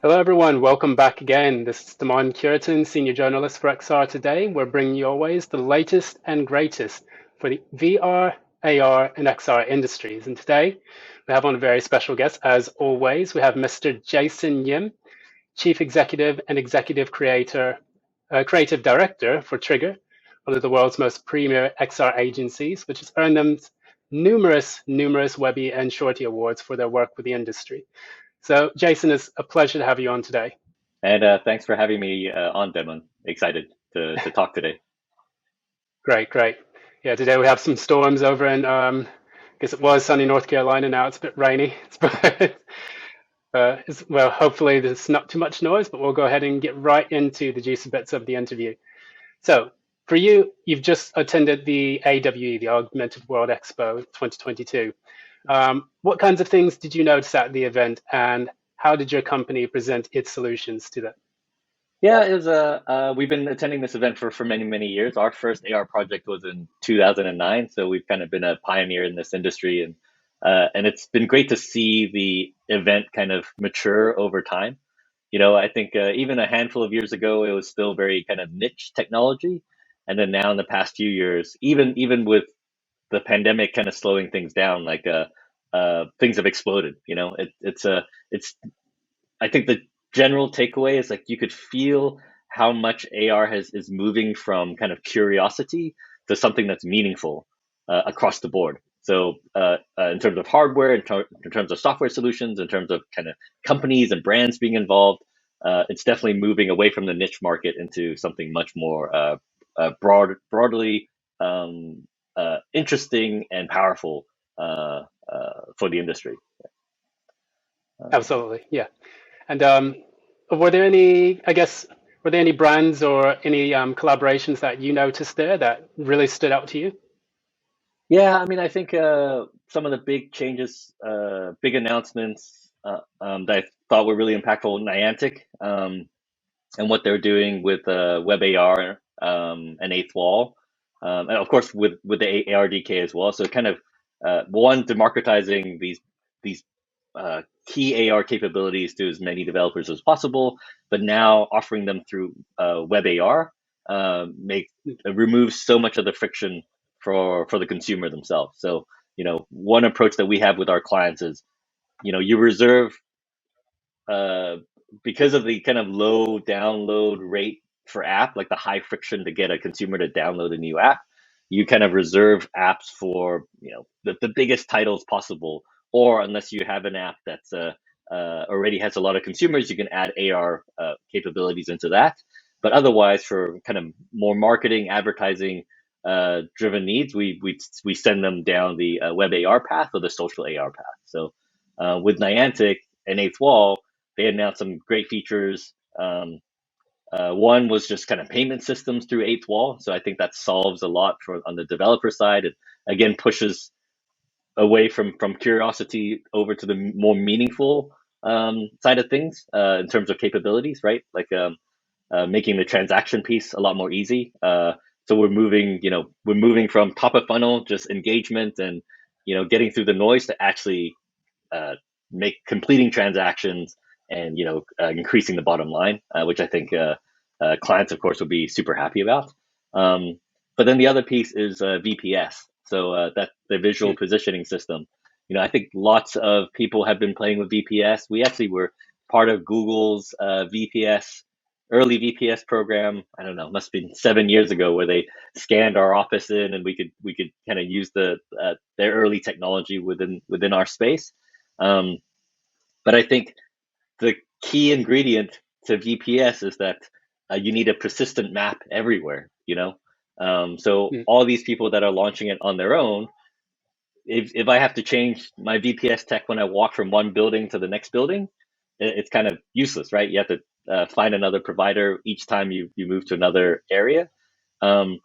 Hello, everyone. Welcome back again. This is Cureton, Senior Journalist for XR. Today, we're bringing you always the latest and greatest for the VR, AR, and XR industries. And today, we have on a very special guest. As always, we have Mr. Jason Yim, Chief Executive and Creative Director for Trigger, one of the world's most premier XR agencies, which has earned them numerous Webby and Shorty awards for their work with the industry. So, Jason, it's a pleasure to have you on today. And thanks for having me on, Devon. Excited to talk today. Great, great. Yeah, today we have some storms over in, I guess it was sunny North Carolina. Now it's a bit rainy. Well, hopefully there's not too much noise, but we'll go ahead and get right into the juicy bits of the interview. So, for you, you've just attended the AWE, the Augmented World Expo 2022. What kinds of things did you notice at the event, and how did your company present its solutions to that? Yeah, it was we've been attending this event for many years. Our first AR project was in 2009, so we've kind of been a pioneer in this industry, and it's been great to see the event kind of mature over time. I think even a handful of years ago, it was still very kind of niche technology, and then now in the past few years, even with the pandemic kind of slowing things down, like things have exploded. It's I think the general takeaway is like you could feel how much AR has is moving from kind of curiosity to something that's meaningful across the board. So in terms of hardware, in terms of software solutions, in terms of kind of companies and brands being involved, it's definitely moving away from the niche market into something much more broadly interesting and powerful for the industry. Um, Absolutely, yeah. And were there any, I guess, were there any brands or any collaborations that you noticed there that really stood out to you? Yeah, I mean, I think some of the big changes, big announcements that I thought were really impactful, Niantic, and what they're doing with Web AR and Eighth Wall, and of course with the ARDK as well. So kind of one democratizing these key AR capabilities to as many developers as possible, but now offering them through Web AR make removes so much of the friction for the consumer themselves. So one approach that we have with our clients is you reserve uh, because of the kind of low download rate for app, like the high friction to get a consumer to download a new app, you kind of reserve apps for the biggest titles possible, or unless you have an app that's already has a lot of consumers, you can add AR capabilities into that. But otherwise, for kind of more marketing, advertising driven needs, we send them down the web AR path or the social AR path. So with Niantic and Eighth Wall, they announced some great features. One was just kind of payment systems through Eighth Wall. So I think that solves a lot for on the developer side. It again pushes away from curiosity over to the more meaningful side of things in terms of capabilities, right? Like making the transaction piece a lot more easy. So we're moving from top of funnel, just engagement and getting through the noise to actually uh, make completing transactions and increasing the bottom line, which I think clients, of course, would be super happy about. Um, but then the other piece is VPS, so that the visual Mm. positioning system. I think lots of people have been playing with VPS. We actually were part of Google's VPS early VPS program. I don't know, must have been 7 years ago, where they scanned our office in, and we could kind of use their early technology within our space. Um, but I think the key ingredient to VPS is that you need a persistent map everywhere. So Mm. all these people that are launching it on their own, if I have to change my VPS tech when I walk from one building to the next building, it's kind of useless, right? You have to find another provider each time you move to another area. Um,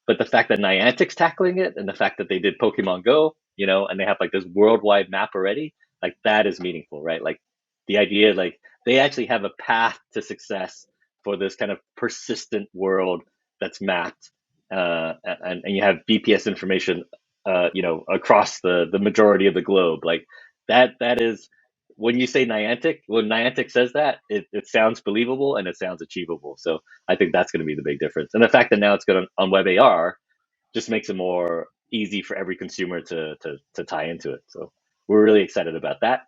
but the fact that Niantic's tackling it, and the fact that they did Pokemon Go, and they have like this worldwide map already, like that is meaningful, right? Like the idea, like they actually have a path to success for this kind of persistent world that's mapped, and you have BPS information, across the majority of the globe. Like that is when you say Niantic, when Niantic says that, it sounds believable and it sounds achievable. So I think that's going to be the big difference. And the fact that now it's good on Web AR just makes it more easy for every consumer to tie into it. So we're really excited about that.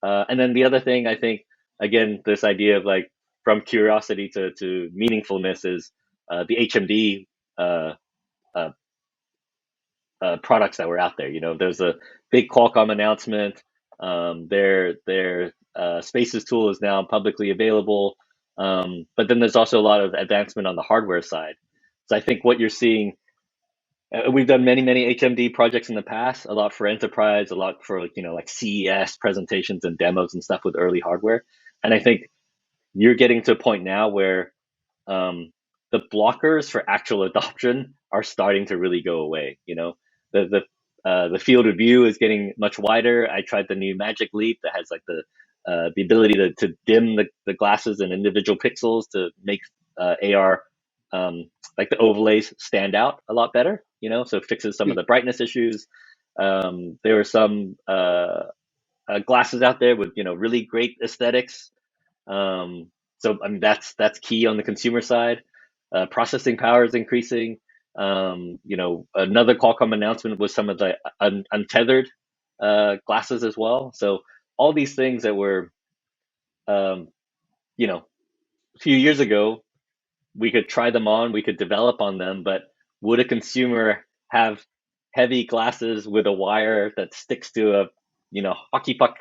And then the other thing I think, again, this idea of like from curiosity to meaningfulness is the HMD uh, uh, products that were out there. You know, there's a big Qualcomm announcement. Their Spaces tool is now publicly available. But then there's also a lot of advancement on the hardware side. So I think what you're seeing, we've done many HMD projects in the past, a lot for enterprise, a lot for like CES presentations and demos and stuff with early hardware. And I think you're getting to a point now where um, the blockers for actual adoption are starting to really go away. You know, the field of view is getting much wider. I tried the new Magic Leap that has like the ability to dim the glasses and individual pixels to make AR like the overlays stand out a lot better. You know, so it fixes some of the brightness issues. There were some glasses out there with really great aesthetics. So I mean that's key on the consumer side. Processing power is increasing. Another Qualcomm announcement was some of the untethered glasses as well. So all these things that were, um, a few years ago, we could try them on, we could develop on them, but would a consumer have heavy glasses with a wire that sticks to a, hockey puck,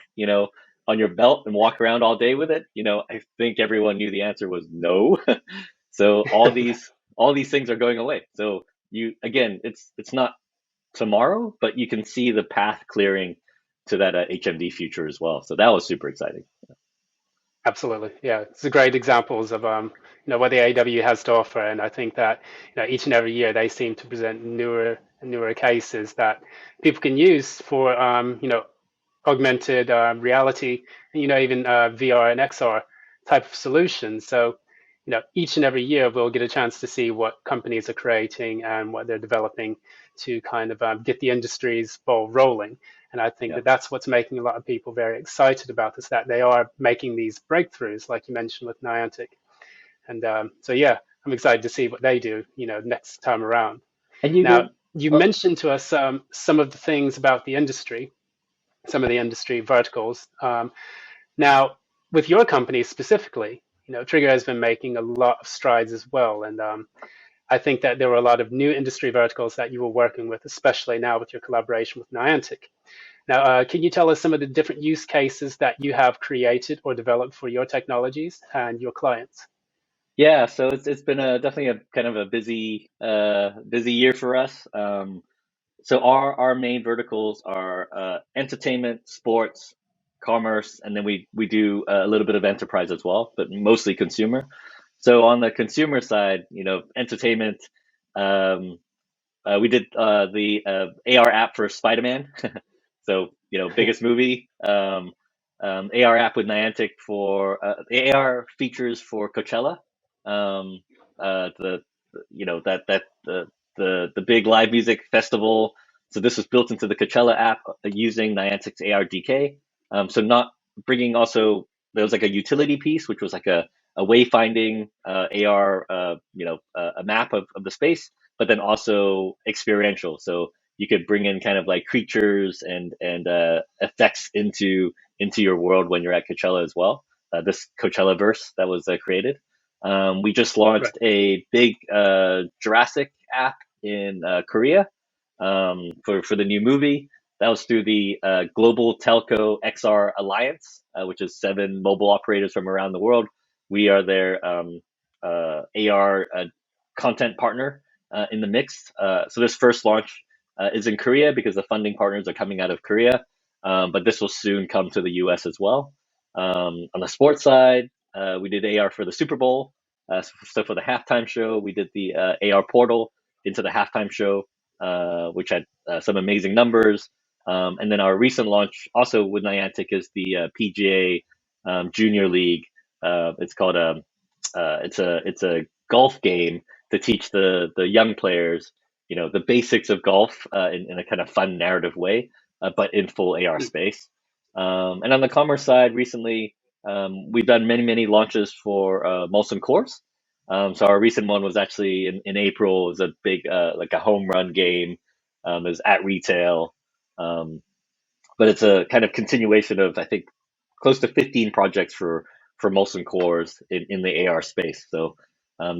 on your belt and walk around all day with it? I think everyone knew the answer was no. So all these things are going away. So again, it's not tomorrow, but you can see the path clearing to that HMD future as well. So that was super exciting. Absolutely. Yeah, it's a great examples of what the AW has to offer, and I think that each and every year they seem to present newer and newer cases that people can use for augmented reality, and even VR and XR type of solutions. So each and every year we'll get a chance to see what companies are creating and what they're developing to kind of get the industry's ball rolling. And I think Yeah. that that's what's making a lot of people very excited about this, that they are making these breakthroughs, like you mentioned with Niantic. And so, yeah, I'm excited to see what they do, next time around. And you Now, know, you uh, mentioned to us some of the things about the industry, some of the industry verticals. Now, with your company specifically, Trigger has been making a lot of strides as well. And I think that there were a lot of new industry verticals that you were working with, especially now with your collaboration with Niantic. Now, can you tell us some of the different use cases that you have created or developed for your technologies and your clients? yeah, so it's been definitely a kind of a busy year for us. So our main verticals are entertainment, sports, commerce, and then we do a little bit of enterprise as well, but mostly consumer. So on the consumer side, entertainment, um, we did the AR app for Spider-Man. So biggest movie. AR app with Niantic for AR features for Coachella. Um, the that the big live music festival. So this was built into the Coachella app using Niantic's AR DK. So not bringing also there was like a utility piece which was like a wayfinding AR a map of the space, but then also experiential. So you could bring in kind of like creatures and effects into your world when you're at Coachella as well. This Coachella verse that was created. We just Right. launched a big Jurassic app in Korea for the new movie. That was through the Global Telco XR Alliance, which is 7 mobile operators from around the world. We are their AR content partner in the mix. So this first launch is in Korea because the funding partners are coming out of Korea, but this will soon come to the US as well. On the sports side, we did AR for the Super Bowl. So for the halftime show, we did the AR portal into the halftime show, which had some amazing numbers. And then our recent launch, also with Niantic, is the PGA Junior League. It's called it's a golf game to teach the young players, the basics of golf in a kind of fun narrative way, but in full AR space. And on the commerce side, recently we've done many launches for Molson Coors. So our recent one was actually in April. It was a big like a home run game. It was at retail, um, but it's a kind of continuation of I think close to 15 projects for Molson Coors in the AR space. So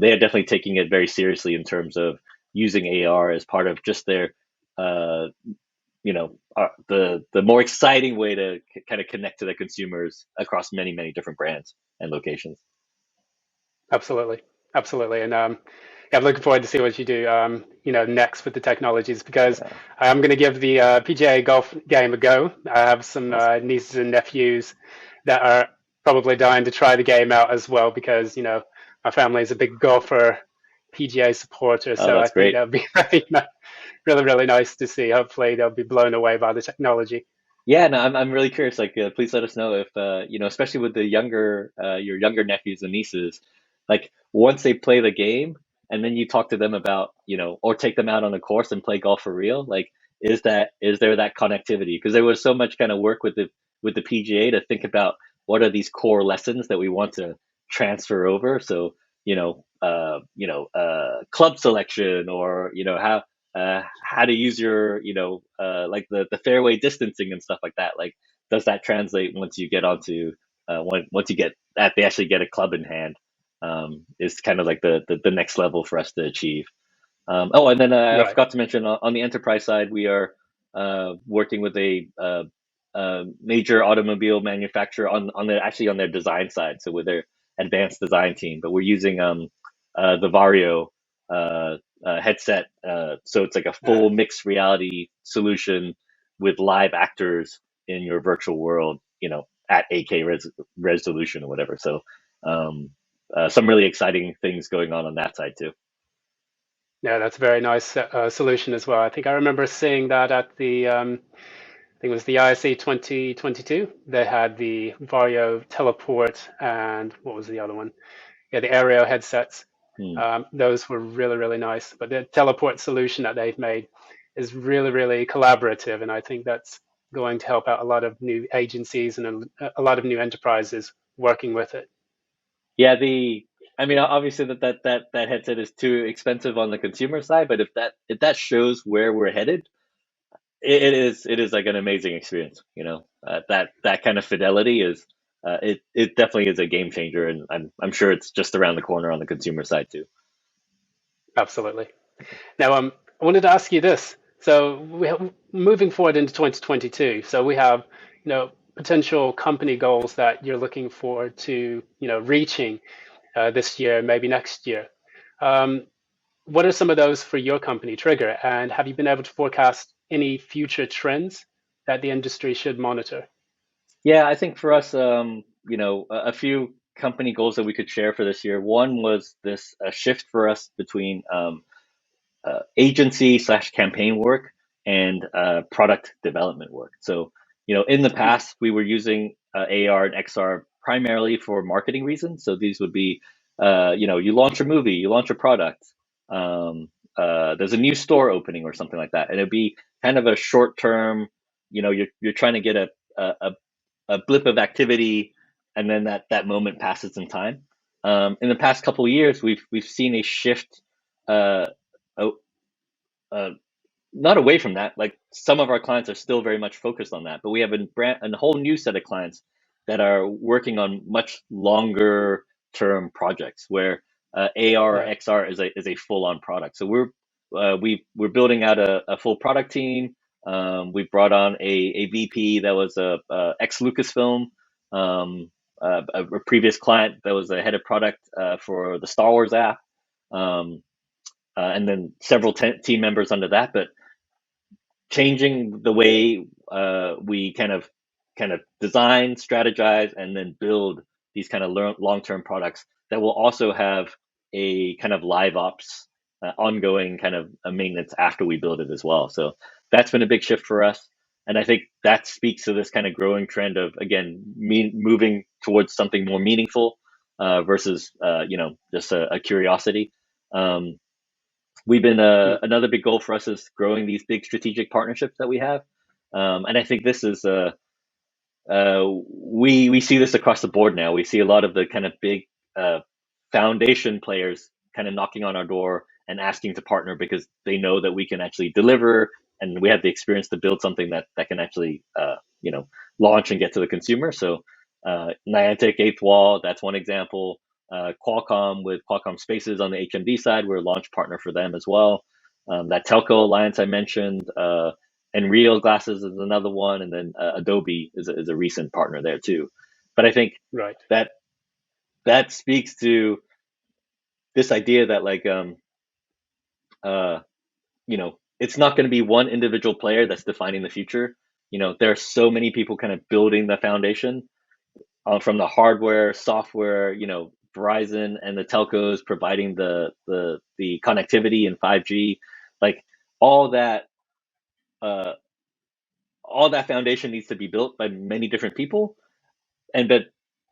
they are definitely taking it very seriously in terms of using AR as part of just their uh, the more exciting way to kind of connect to the consumers across many different brands and locations. Absolutely, absolutely, and yeah, I'm looking forward to see what you do, next with the technologies because Yeah, I'm going to give the PGA golf game a go. I have some awesome. nieces and nephews that are probably dying to try the game out as well because my family is a big golfer, PGA supporter, Oh, so I that's think great. that would be really nice to see. Hopefully, they'll be blown away by the technology. Yeah, no, I'm really curious. Like, please let us know if especially with the your younger nephews and nieces, like once they play the game, and then you talk to them about, or take them out on a course and play golf for real. Like, is there that connectivity? Because there was so much kind of work with the PGA to think about what are these core lessons that we want to transfer over. So, club selection, or how to use your like the fairway distancing and stuff like that. Like, does that translate once you get onto once you get that they actually get a club in hand, is kind of like the next level for us to achieve. Oh, and then I Right. forgot to mention on the enterprise side, we are working with a major automobile manufacturer on their design side, so with their advanced design team. But we're using the Vario headset, so it's like a full mixed reality solution with live actors in your virtual world, at 8K resolution or whatever. So um, some really exciting things going on that side too. Yeah, that's a very nice solution as well. I think I remember seeing that at the I think it was the ISE 2022. They had the Vario Teleport and what was the other one? Yeah, the Aereo headsets. Hmm. Those were really nice. But the teleport solution that they've made is really collaborative, and I think that's going to help out a lot of new agencies and a lot of new enterprises working with it. Yeah, I mean, obviously that headset is too expensive on the consumer side, but if that shows where we're headed, it is like an amazing experience. That kind of fidelity is it definitely is a game changer, and I'm sure it's just around the corner on the consumer side too. Absolutely. Now, I wanted to ask you this. So, moving forward into 2022, so we have, potential company goals that you're looking forward to, reaching this year, maybe next year. Um, what are some of those for your company, Trigger? And have you been able to forecast any future trends that the industry should monitor? Yeah, I think for us, a few company goals that we could share for this year. One was this shift for us between agency slash campaign work and product development work. So, in the Mm, past, we were using AR and XR primarily for marketing reasons. So these would be, you launch a movie, you launch a product, there's a new store opening or something like that, and it'd be kind of a short term. You're trying to get a a blip of activity, and then that moment passes in time. In the past couple of years, we've seen a shift. Uh, uh, Not away from that. Like, some of our clients are still very much focused on that, but we have a whole new set of clients that are working on much longer term projects where AR or right. XR is a full on product. So we're building out a full product team. We brought on a VP that was a ex Lucasfilm, a previous client that was the head of product for the Star Wars app, um, and then several team members under that. But changing the way we kind of design, strategize, and then build these kind of long-term products that will also have a kind of live ops, ongoing kind of a maintenance after we build it as well. So that's been a big shift for us, and I think that speaks to this kind of growing trend of, again, moving towards something more meaningful versus just a curiosity. Um, we've been Mm, another big goal for us is growing these big strategic partnerships that we have, and I think this is we see this across the board now. We see a lot of the kind of big uh, foundation players kind of knocking on our door and asking to partner because they know that we can actually deliver and we have the experience to build something that can actually launch and get to the consumer. So Niantic, Eighth Wall, that's one example. Qualcomm with Qualcomm Spaces on the HMD side, we're a launch partner for them as well. That telco alliance I mentioned, and Real Glasses is another one, and then Adobe is a recent partner there too. But I think Right. that that speaks to this idea that uh, it's not going to be one individual player that's defining the future. There are so many people kind of building the foundation from the hardware, software. Verizon and the telcos providing the connectivity and 5G, like all that. Uh, all that foundation needs to be built by many different people, but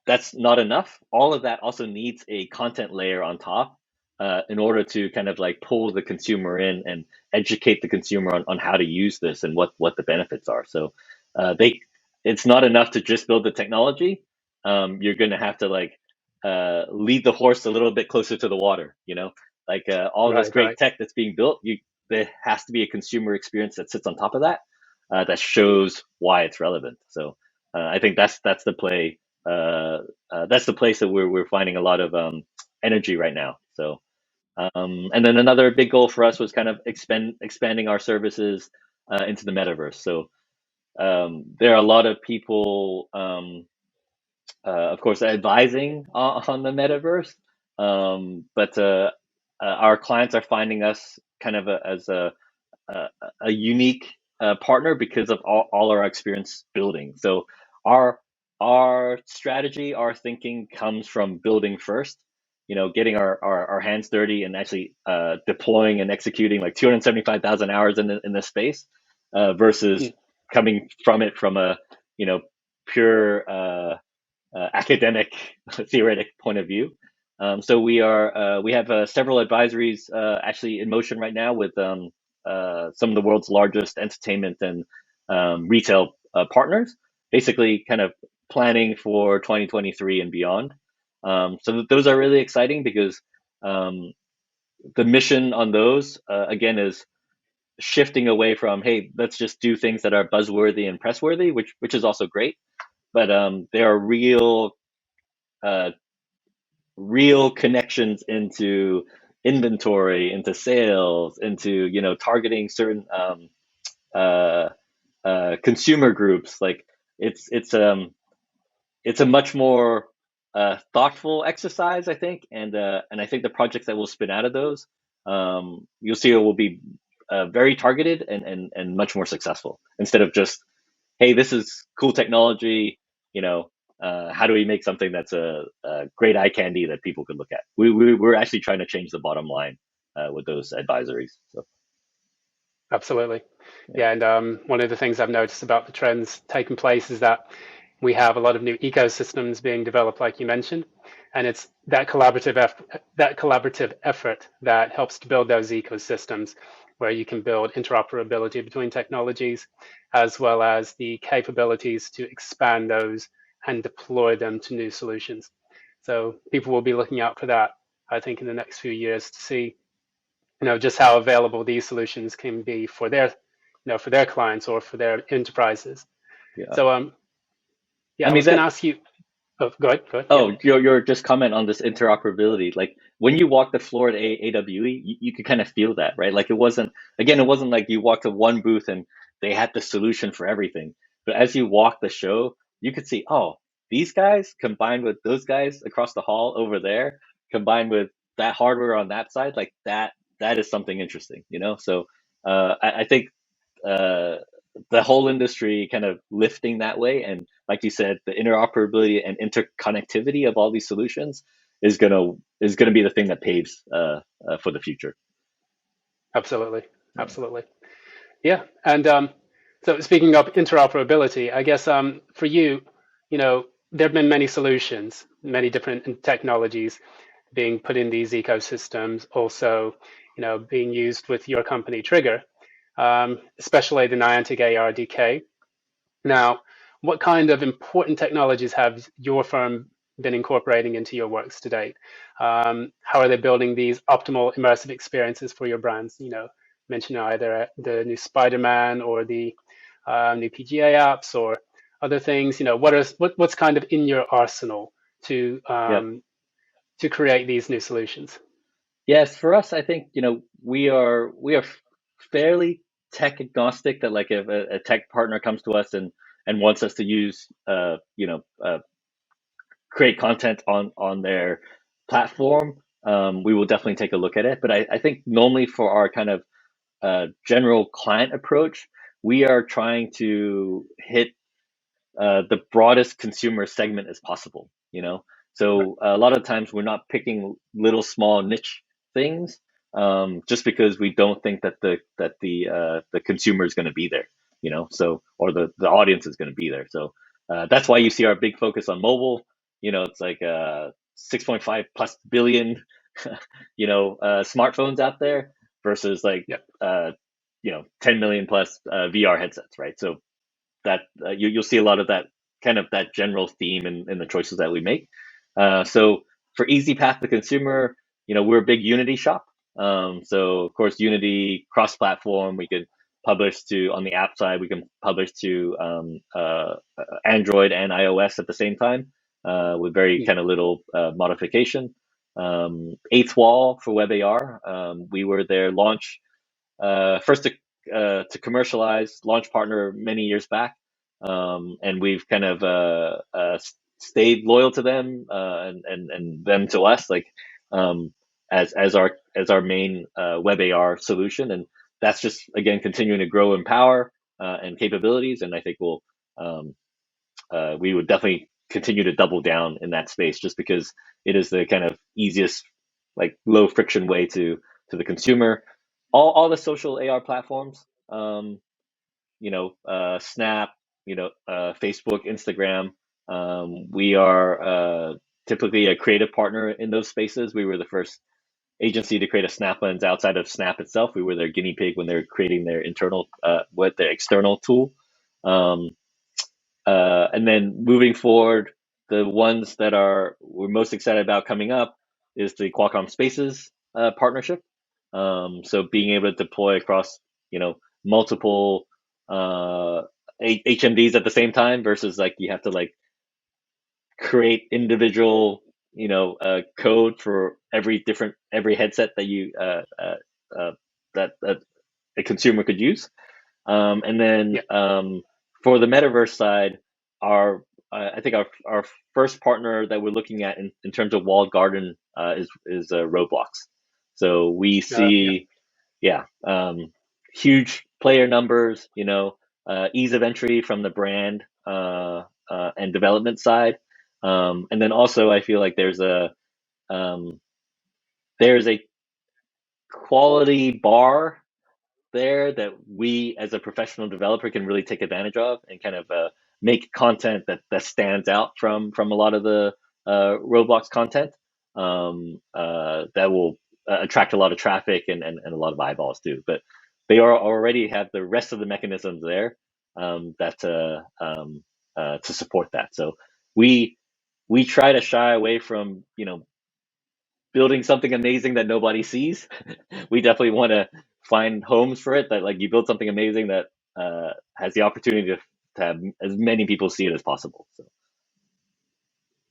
that's not enough. All of that also needs a content layer on top in order to kind of like pull the consumer in and educate the consumer on how to use this and what the benefits are. So they it's not enough to just build the technology. You're going to have to lead the horse a little bit closer to the water. All this Right. great Right. tech that's being built, there has to be a consumer experience that sits on top of that, that shows why it's relevant. So I think that's the play. That's the place that we're finding a lot of energy right now. So, and then another big goal for us was kind of expanding our services into the metaverse. So there are a lot of people, of course, advising on the metaverse, but our clients are finding us kind of as a, a unique partner because of all our experience building. So our our strategy, our thinking comes from building first. Getting our hands dirty and actually deploying and executing like 275,000 hours in this space versus Mm. coming from it from a pure academic theoretic point of view. So we have several advisories actually in motion right now with some of the world's largest entertainment and retail partners, basically kind of planning for 2023 and beyond. Those are really exciting because um, the mission on those again is shifting away from, hey, let's just do things that are buzzworthy and press worthy, which is also great, but there are uh, real connections into inventory, into sales, into targeting certain uh, consumer groups. Like it's it's um it's a much more thoughtful exercise, I think, and I think the projects that will spin out of those, you'll see it will be very targeted and much more successful instead of just, hey, this is cool technology, how do we make something that's a great eye candy that people could look at? We're actually trying to change the bottom line with those advisories. So Absolutely. yeah, Yeah. And one of the things I've noticed about the trends taking place is that we have a lot of new ecosystems being developed, like you mentioned, and it's that collaborative effort that helps to build those ecosystems, where you can build interoperability between technologies, as well as the capabilities to expand those and deploy them to new solutions. So people will be looking out for that, I think, in the next few years to see, just how available these solutions can be for their clients or for their enterprises. yeah. So yeah, I I mean was going to that. ask you. Oh, go ahead. Go ahead. Yeah. Oh, your just comment on this interoperability. Like when you walk the floor at AWE, you could kind of feel that, right? Like it wasn't like you walked to one booth and they had the solution for everything. But as you walk the show, you could see, oh, these guys combined with those guys across the hall over there, combined with that hardware on that side, like that is something interesting, So I think uh, the whole industry kind of lifting that way. And like you said, the interoperability and interconnectivity of all these solutions is gonna be the thing that paves for the future. Absolutely. Yeah. Absolutely. Yeah. And so speaking of interoperability, I guess for you, there have been many solutions, many different technologies being put in these ecosystems, also, being used with your company Trigger, especially the Niantic ARDK. Now, what kind of important technologies have your firm been incorporating into your works to date? How are they building these optimal immersive experiences for your brands? Mention either the new Spider-Man or the new PGA apps or other things. What's kind of in your arsenal to Yep. to create these new solutions? Yes, for us, I think, we are fairly tech agnostic, that like if a tech partner comes to us and wants us to use create content on their platform, we will definitely take a look at it. But I think normally for our kind of general client approach, we are trying to hit the broadest consumer segment as possible, Right. So a lot of times we're not picking little small niche things, just because we don't think that the consumer is going to be there, so, or the audience is going to be there. So that's why you see our big focus on mobile. It's like 6.5 plus billion, smartphones out there versus like Yep. 10 million plus VR headsets, right? So that you'll see a lot of that kind of that general theme in the choices that we make. So for easy path to consumer, we're a big Unity shop. So of course Unity cross-platform. We could publish to on the app side. We can publish to Android and iOS at the same time, with very Yeah. kind of little modification. Eighth Wall for WebAR. We were their launch first to commercialize launch partner many years back, and we've kind of stayed loyal to them, and them to us, like as our main web AR solution, and that's just again continuing to grow in power and capabilities, and I think we would definitely continue to double down in that space, just because it is the kind of easiest, like low friction way to the consumer. All the social AR platforms, Snap, Facebook, Instagram. We are typically a creative partner in those spaces. We were the first agency to create a Snap lens outside of Snap itself. We were their guinea pig when they were creating their internal, their external tool. Um, and then moving forward, the ones that we're most excited about coming up is the Qualcomm Spaces partnership. So being able to deploy across, multiple HMDs at the same time, versus like you have to like create individual, code for every headset that you that a consumer could use. And then Yeah. for the metaverse side, I think our first partner that we're looking at in terms of walled garden is Roblox. So we Yeah. see, yeah, huge player numbers, ease of entry from the brand and development side, and then also I feel like um, there's a quality bar there that we as a professional developer can really take advantage of, and kind of make content that stands out from a lot of the Roblox content, that will attract a lot of traffic and a lot of eyeballs too. But they are already have the rest of the mechanisms there, that to support that. So we we try to shy away from building something amazing that nobody sees. We definitely want to find homes for it, that like you build something amazing that has the opportunity to have as many people see it as possible. So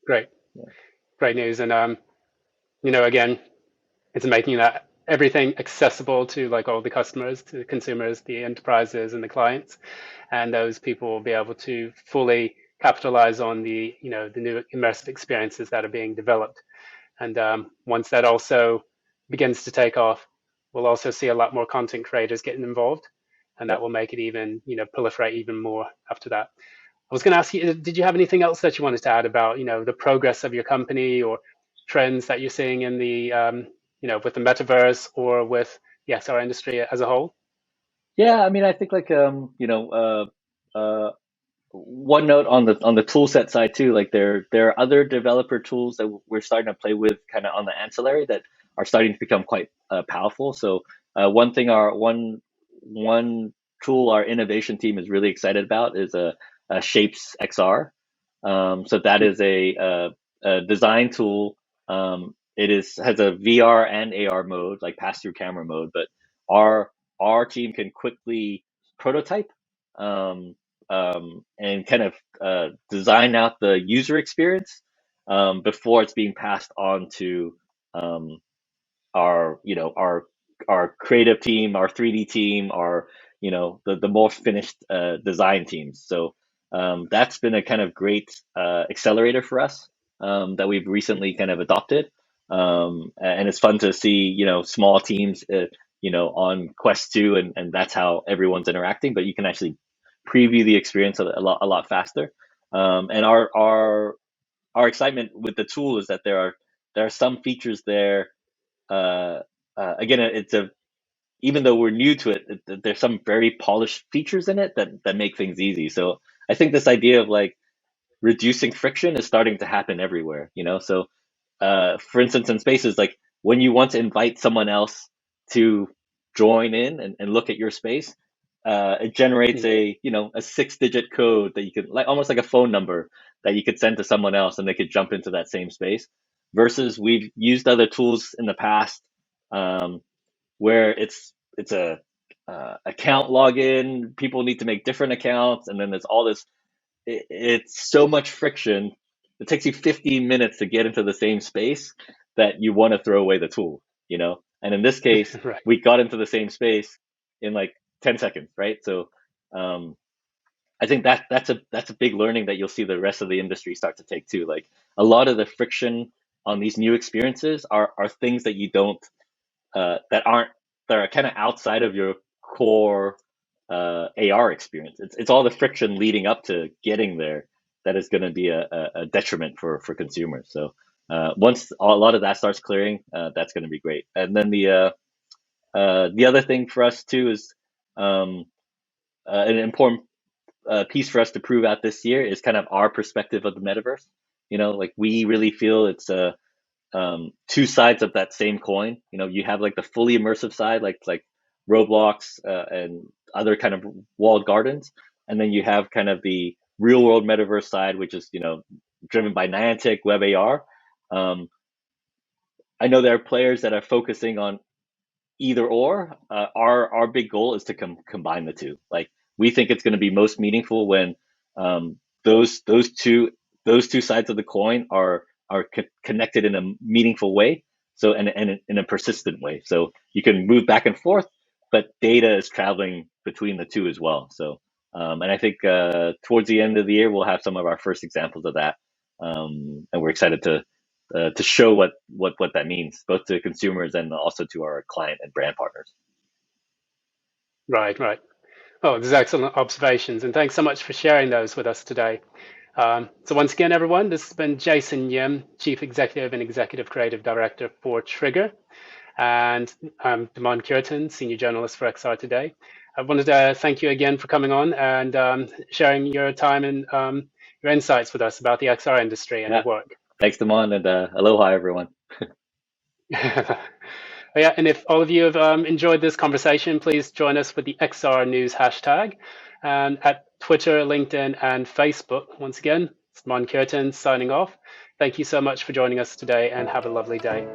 Great. yeah, Great news. And again, it's making that everything accessible to like all the customers, to the consumers, the enterprises, and the clients, and those people will be able to fully capitalize on the new immersive experiences that are being developed. And once that also begins to take off, we'll also see a lot more content creators getting involved, and that yep. will make it even proliferate even more after that. I was going to ask you, did you have anything else that you wanted to add about the progress of your company or trends that you're seeing in the with the metaverse or with yes our industry as a whole? Yeah, I mean, I think like one note on the tool set side too. Like there are other developer tools that we're starting to play with, kind of on the ancillary, that are starting to become quite powerful. So one thing our one tool our innovation team is really excited about is Shapes XR. So that is a design tool. It has a VR and AR mode, like pass through camera mode. But our our team can quickly prototype um, and kind of design out the user experience before it's being passed on to um, our our creative team, our 3D team, our the more finished design teams. So that's been a kind of great accelerator for us that we've recently kind of adopted. And it's fun to see small teams on Quest 2, and that's how everyone's interacting. But you can actually preview the experience a lot faster. And our excitement with the tool is that there are some features there. uh, Again, it's a even though we're new to it, there's some very polished features in it that make things easy. So I think this idea of like reducing friction is starting to happen everywhere. So for instance, in spaces, like when you want to invite someone else to join in and look at your space, it generates a 6-digit code that you could like almost like a phone number that you could send to someone else and they could jump into that same space. Versus we've used other tools in the past um, where it's a account login. People need to make different accounts, and then there's all this. It's so much friction. It takes you 15 minutes to get into the same space that you want to throw away the tool. And in this case, Right. we got into the same space in like 10 seconds, right? So um, I think that's a big learning that you'll see the rest of the industry start to take too. Like a lot of the friction on these new experiences are things that you don't that aren't that are kind of outside of your core AR experience. It's all the friction leading up to getting there that is going to be a detriment for consumers. So once a lot of that starts clearing, that's going to be great. And then the other thing for us too is um, an important piece for us to prove out this year is kind of our perspective of the metaverse. Like we really feel it's a two sides of that same coin. You have like the fully immersive side, like Roblox and other kind of walled gardens, and then you have kind of the real world metaverse side, which is driven by Niantic, Web AR. Um, I know there are players that are focusing on either or. Our big goal is to combine the two. Like we think it's going to be most meaningful when um, those two sides of the coin are connected in a meaningful way. So and in a persistent way. So you can move back and forth, but data is traveling between the two as well. So and I think towards the end of the year we'll have some of our first examples of that, and we're excited to show what that means, both to consumers and also to our client and brand partners. Right, right. Oh, these excellent observations, and thanks so much for sharing those with us today. So once again, everyone, this has been Jason Yim, Chief Executive and Executive Creative Director for Trigger, and I'm Damon Cureton, Senior Journalist for XR Today. I wanted to thank you again for coming on and sharing your time and your insights with us about the XR industry and Yeah, your work. thanks, Damon, and aloha, everyone. Yeah, and if all of you have enjoyed this conversation, please join us with the XR News hashtag at Twitter, LinkedIn, and Facebook. Once again, it's Mon Curtin signing off. Thank you so much for joining us today and have a lovely day.